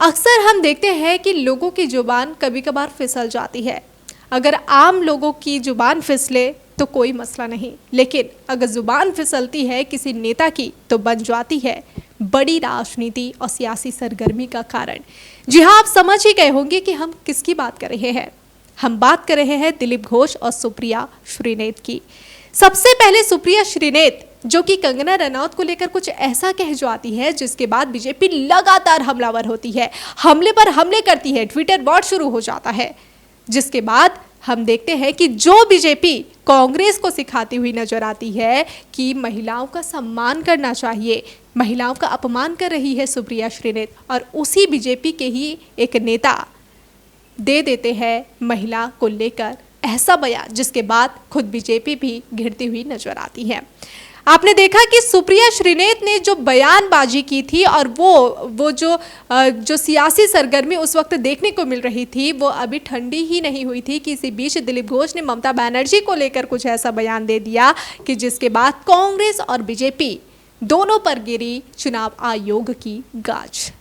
अक्सर हम देखते हैं कि लोगों की जुबान कभी कभार फिसल जाती है। अगर आम लोगों की जुबान फिसले तो कोई मसला नहीं, लेकिन अगर जुबान फिसलती है किसी नेता की तो बन जाती है बड़ी राजनीति और सियासी सरगर्मी का कारण। जी हाँ, आप समझ ही गए होंगे कि हम किसकी बात कर रहे हैं। हम बात कर रहे हैं दिलीप घोष और सुप्रिया श्रीनेत की। सबसे पहले सुप्रिया श्रीनेत, जो कि कंगना रनौत को लेकर कुछ ऐसा कह जाती है जिसके बाद बीजेपी लगातार हमलावर होती है, हमले पर हमले करती है, ट्विटर वॉर शुरू हो जाता है, जिसके बाद हम देखते हैं कि जो बीजेपी कांग्रेस को सिखाती हुई नजर आती है कि महिलाओं का सम्मान करना चाहिए, महिलाओं का अपमान कर रही है सुप्रिया श्रीनेत, और उसी बीजेपी के ही एक नेता दे देते हैं महिला को लेकर ऐसा बयान, जिसके बाद खुद बीजेपी भी घिरती हुई नजर आती है। आपने देखा कि सुप्रिया श्रीनेत ने जो बयानबाजी की थी और वो जो सियासी सरगर्मी उस वक्त देखने को मिल रही थी वो अभी ठंडी ही नहीं हुई थी कि इसी बीच दिलीप घोष ने ममता बनर्जी को लेकर कुछ ऐसा बयान दे दिया कि जिसके बाद कांग्रेस और बीजेपी दोनों पर गिरी चुनाव आयोग की गाज।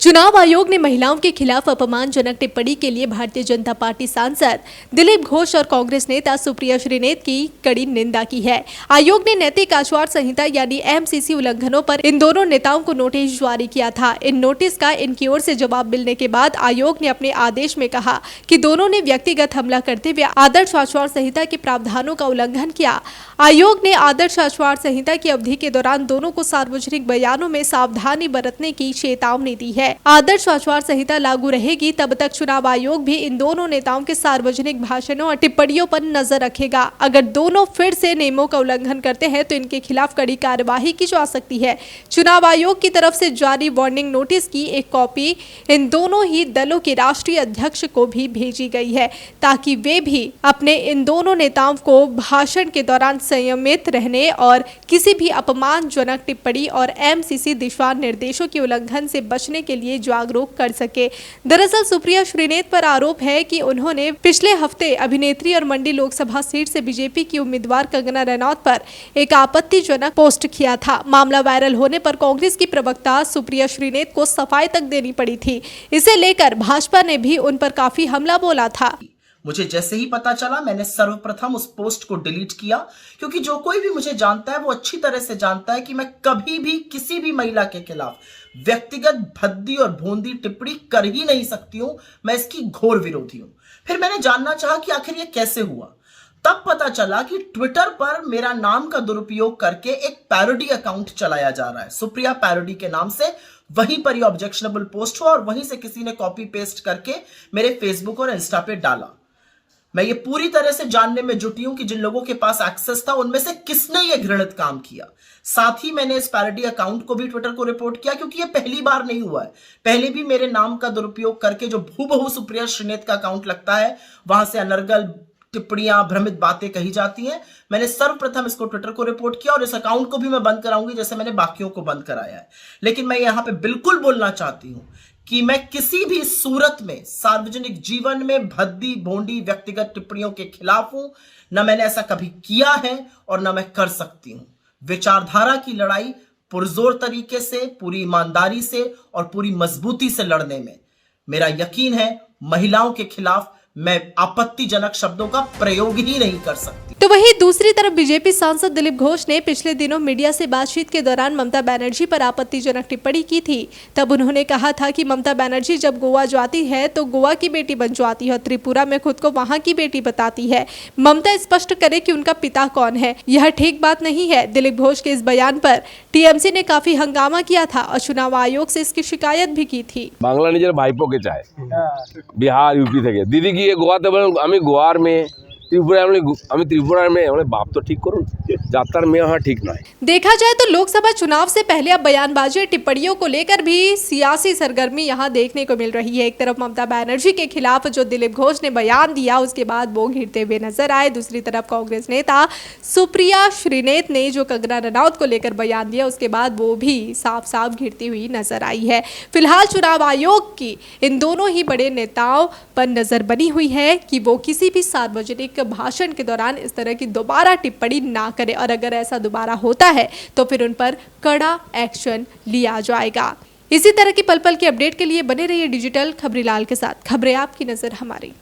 चुनाव आयोग ने महिलाओं के खिलाफ अपमानजनक टिप्पणी के लिए भारतीय जनता पार्टी सांसद दिलीप घोष और कांग्रेस नेता सुप्रिया श्रीनेत की कड़ी निंदा की है। आयोग ने नैतिक आचार संहिता यानी एमसीसी उल्लंघनों पर इन दोनों नेताओं को नोटिस जारी किया था। इन नोटिस का इनकी ओर से जवाब मिलने के बाद आयोग ने अपने आदेश में कहा कि दोनों ने व्यक्तिगत हमला करते हुए आदर्श आचार संहिता के प्रावधानों का उल्लंघन किया। आयोग ने आदर्श आचार संहिता की अवधि के दौरान दोनों को सार्वजनिक बयानों में सावधानी बरतने की चेतावनी दी है। आदर्श आचार संहिता लागू रहेगी तब तक चुनाव आयोग भी इन दोनों नेताओं के सार्वजनिक भाषणों और टिप्पणियों पर नजर रखेगा। अगर दोनों फिर से नियमों का उल्लंघन करते हैं तो इनके खिलाफ कड़ी कार्यवाही की जा सकती है। चुनाव आयोग की तरफ से जारी वार्निंग नोटिस की एक कॉपी इन दोनों ही दलों के राष्ट्रीय अध्यक्ष को भी भेजी गई है ताकि वे भी अपने इन दोनों नेताओं को भाषण के दौरान संयमित रहने और किसी भी अपमानजनक टिप्पणी और एमसीसी दिशा निर्देशों के उल्लंघन से बचने के लिए जागरूक कर सके। दरअसल सुप्रिया श्रीनेत पर आरोप है कि उन्होंने पिछले हफ्ते अभिनेत्री और मंडी लोकसभा सीट से बीजेपी की उम्मीदवार कंगना रनौत पर एक आपत्तिजनक पोस्ट किया था। मामला वायरल होने पर कांग्रेस की प्रवक्ता सुप्रिया श्रीनेत को सफाई तक देनी पड़ी थी। इसे लेकर भाजपा ने भी उन पर काफी हमला बोला था। मुझे जैसे ही पता चला मैंने सर्वप्रथम उस पोस्ट को डिलीट किया, क्योंकि जो कोई भी मुझे जानता है वो अच्छी तरह से जानता है कि मैं कभी भी किसी भी महिला के खिलाफ व्यक्तिगत भद्दी और भोंदी टिप्पणी कर ही नहीं सकती हूं। मैं इसकी घोर विरोधी हूं। फिर मैंने जानना चाहा कि आखिर ये कैसे हुआ। तब पता चला कि ट्विटर पर मेरा नाम का दुरुपयोग करके एक पैरोडी अकाउंट चलाया जा रहा है, सुप्रिया पैरोडी के नाम से। वहीं पर ये ऑब्जेक्शनेबल पोस्ट हुआ और वहीं से किसी ने कॉपी पेस्ट करके मेरे फेसबुक और इंस्टा पे डाला। मैं ये पूरी तरह से जानने में जुटी हूं कि जिन लोगों के पास एक्सेस था उनमें से किसने ये घृणित काम किया। साथ ही मैंने इस पैरोडी अकाउंट को भी ट्विटर को रिपोर्ट किया, क्योंकि ये पहली बार नहीं हुआ है। पहले भी मेरे नाम का दुरुपयोग करके जो हूबहू सुप्रिया श्रीनेत का अकाउंट लगता है वहां से अनर्गल टिप्पणियां, भ्रमित बातें कही जाती हैं। मैंने सर्वप्रथम इसको ट्विटर को रिपोर्ट किया और इस अकाउंट को भी मैं बंद कराऊंगी जैसे मैंने बाकियों को बंद कराया है। लेकिन मैं यहां पे बिल्कुल बोलना चाहती हूं कि मैं किसी भी सूरत में सार्वजनिक जीवन में भद्दी भोंडी व्यक्तिगत टिप्पणियों के खिलाफ हूं। न मैंने ऐसा कभी किया है और न मैं कर सकती हूं। विचारधारा की लड़ाई पुरजोर तरीके से, पूरी ईमानदारी से और पूरी मजबूती से लड़ने में मेरा यकीन है। महिलाओं के खिलाफ मैं आपत्तिजनक शब्दों का प्रयोग ही नहीं कर सकती। तो वहीं दूसरी तरफ बीजेपी सांसद दिलीप घोष ने पिछले दिनों मीडिया से बातचीत के दौरान ममता बनर्जी पर आपत्तिजनक टिप्पणी की थी। तब उन्होंने कहा था कि ममता बनर्जी जब गोवा जाती है तो गोवा की बेटी बन जाती है और त्रिपुरा में खुद को वहां की बेटी बताती है। ममता स्पष्ट करे कि उनका पिता कौन है, यह ठीक बात नहीं है। दिलीप घोष के इस बयान पर टीएमसी ने काफी हंगामा किया था और चुनाव आयोग से इसकी शिकायत भी की थी। बांग्ला निजर भाईपो के चाहे बिहार यूपी थे दीदी की गोवा गोवार में त्रिपुरा में बाप तो ठीक करो, जातर में यहाँ ठीक ना है। देखा जाए तो लोकसभा चुनाव से पहले अब बयानबाजी टिप्पणियों को लेकर भी सियासी सरगर्मी यहाँ देखने को मिल रही है। एक तरफ ममता बनर्जी के खिलाफ जो दिलीप घोष ने बयान दिया उसके बाद वो घिरते हुए नजर आए। दूसरी तरफ कांग्रेस नेता सुप्रिया श्रीनेत ने जो कंगना रनौत को लेकर बयान दिया उसके बाद वो भी साफ साफ घिरती हुई नजर आई है। फिलहाल चुनाव आयोग की इन दोनों ही बड़े नेताओं पर नजर बनी हुई है कि वो किसी भी सार्वजनिक भाषण के दौरान इस तरह की दोबारा टिप्पणी ना करे और अगर ऐसा दोबारा होता है तो फिर उन पर कड़ा एक्शन लिया जाएगा। इसी तरह की पल पल की अपडेट के लिए बने रहिए डिजिटल खबरीलाल के साथ। खबरें आपकी नजर हमारी।